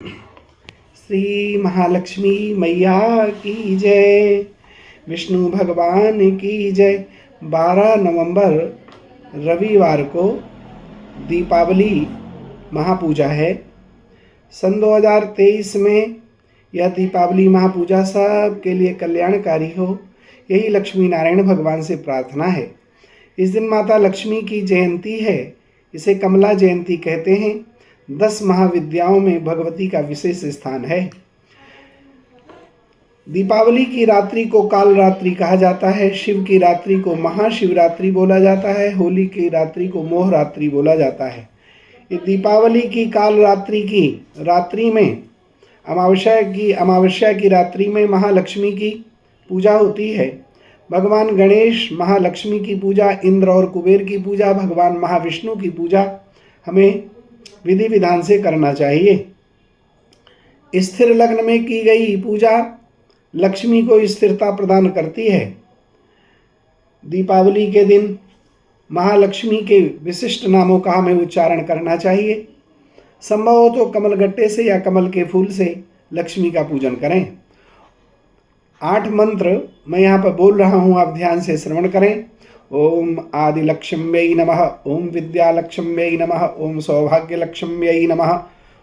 श्री महालक्ष्मी मैया की जय, विष्णु भगवान की जय। 12 नवंबर रविवार को दीपावली महापूजा है। सन 2023 में यह दीपावली महापूजा सबके लिए कल्याणकारी हो, यही लक्ष्मी नारायण भगवान से प्रार्थना है। इस दिन माता लक्ष्मी की जयंती है, इसे कमला जयंती कहते हैं। 10 महाविद्याओं में भगवती का विशेष स्थान है। दीपावली की रात्रि को काल रात्रि कहा जाता है, शिव की रात्रि को महाशिवरात्रि बोला जाता है, होली की रात्रि को मोह रात्रि बोला जाता है। इस दीपावली की काल रात्रि की रात्रि में अमावस्या की रात्रि में महालक्ष्मी की पूजा होती है। भगवान गणेश महालक्ष्मी की पूजा, इंद्र और कुबेर की पूजा, भगवान महाविष्णु की पूजा हमें विधि विधान से करना चाहिए। स्थिर लग्न में की गई पूजा लक्ष्मी को स्थिरता प्रदान करती है। दीपावली के दिन महालक्ष्मी के विशिष्ट नामों का हमें उच्चारण करना चाहिए। संभव हो तो कमल गट्टे से या कमल के फूल से लक्ष्मी का पूजन करें। 8 मंत्र मैं यहाँ पर बोल रहा हूँ, आप ध्यान से श्रवण करें। ओम आदिलक्ष्म्यै नमः, ओम विद्यालक्ष्म्यै नमः, ओम सौभाग्यलक्ष्म्यै नमः,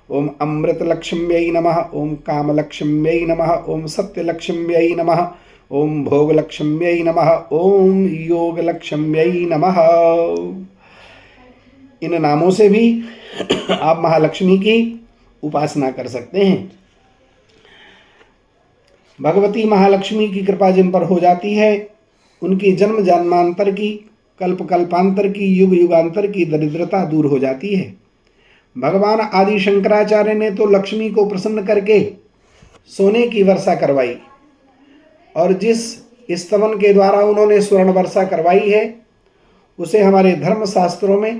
ओम अमृतलक्ष्म्यै नमः, ओम कामलक्ष्म्यै नमः, ओम सत्यलक्ष्म्यै नमः, ओम भोगलक्ष्म्यै नमः, ओम योगलक्ष्म्यै नमः। इन नामों से भी आप महालक्ष्मी की उपासना कर सकते हैं। भगवती महालक्ष्मी की कृपा जिन पर हो जाती है, उनकी जन्म जन्मांतर की, कल्प कल्पांतर की, युग युगांतर की दरिद्रता दूर हो जाती है। भगवान आदि शंकराचार्य ने तो लक्ष्मी को प्रसन्न करके सोने की वर्षा करवाई, और जिस स्तवन के द्वारा उन्होंने स्वर्ण वर्षा करवाई है उसे हमारे धर्मशास्त्रों में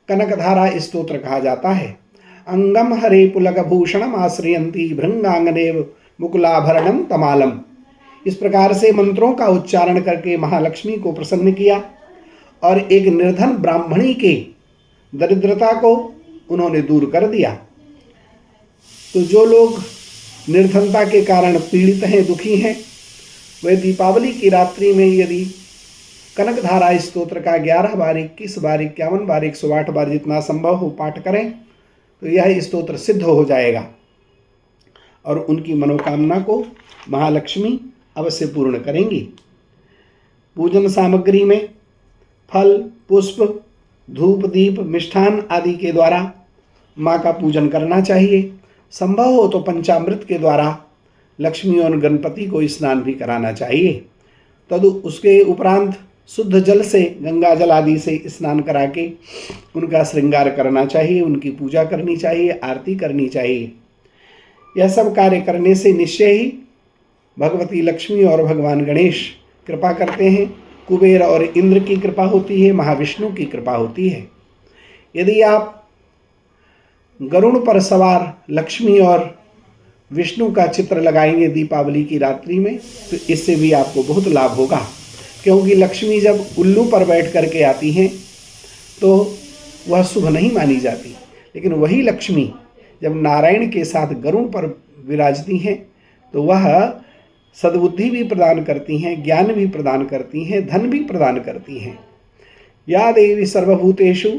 कनकधारा स्तोत्र कहा जाता है। अंगम हरे पुलक भूषणम आश्रयंती भृंगांगनेव मुकुलाभरणम तमालम। इस प्रकार से मंत्रों का उच्चारण करके महालक्ष्मी को प्रसन्न किया और एक निर्धन ब्राह्मणी के दरिद्रता को उन्होंने दूर कर दिया। तो जो लोग निर्धनता के कारण पीड़ित हैं, दुखी हैं, वे दीपावली की रात्रि में यदि कनकधारा स्तोत्र का 11 बार, 21 बार, 51 बार, 108 बार जितना संभव हो पाठ करें तो यह स्तोत्र सिद्ध हो जाएगा और उनकी मनोकामना को महालक्ष्मी अवश्य पूर्ण करेंगी। पूजन सामग्री में फल, पुष्प, धूप, दीप, मिष्ठान आदि के द्वारा माँ का पूजन करना चाहिए। संभव हो तो पंचामृत के द्वारा लक्ष्मी और गणपति को स्नान भी कराना चाहिए। तदु उसके उपरांत शुद्ध जल से, गंगा जल आदि से स्नान करा के उनका श्रृंगार करना चाहिए, उनकी पूजा करनी चाहिए, आरती करनी चाहिए। यह सब कार्य करने से निश्चय ही भगवती लक्ष्मी और भगवान गणेश कृपा करते हैं। कुबेर और इंद्र की कृपा होती है, महाविष्णु की कृपा होती है। यदि आप गरुड़ पर सवार लक्ष्मी और विष्णु का चित्र लगाएंगे दीपावली की रात्रि में तो इससे भी आपको बहुत लाभ होगा, क्योंकि लक्ष्मी जब उल्लू पर बैठ करके आती हैं तो वह शुभ नहीं मानी जाती, लेकिन वही लक्ष्मी जब नारायण के साथ गरुड़ पर विराजती हैं तो वह सद्बुद्धि भी प्रदान करती हैं, ज्ञान भी प्रदान करती हैं, धन भी प्रदान करती हैं। या देवी सर्वभूतेषु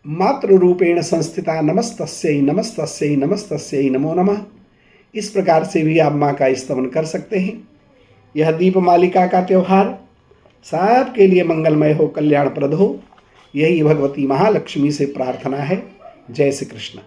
मातृ रूपेण संस्थिता नमस्तस्यै नमस्तस्यै नमस्तस्यै नमो नमः। इस प्रकार से भी आप माँ का स्तवन कर सकते हैं। यह दीपमालिका का त्यौहार सबके लिए मंगलमय हो, कल्याणप्रद हो, यही भगवती महालक्ष्मी से प्रार्थना है। जय श्री कृष्ण।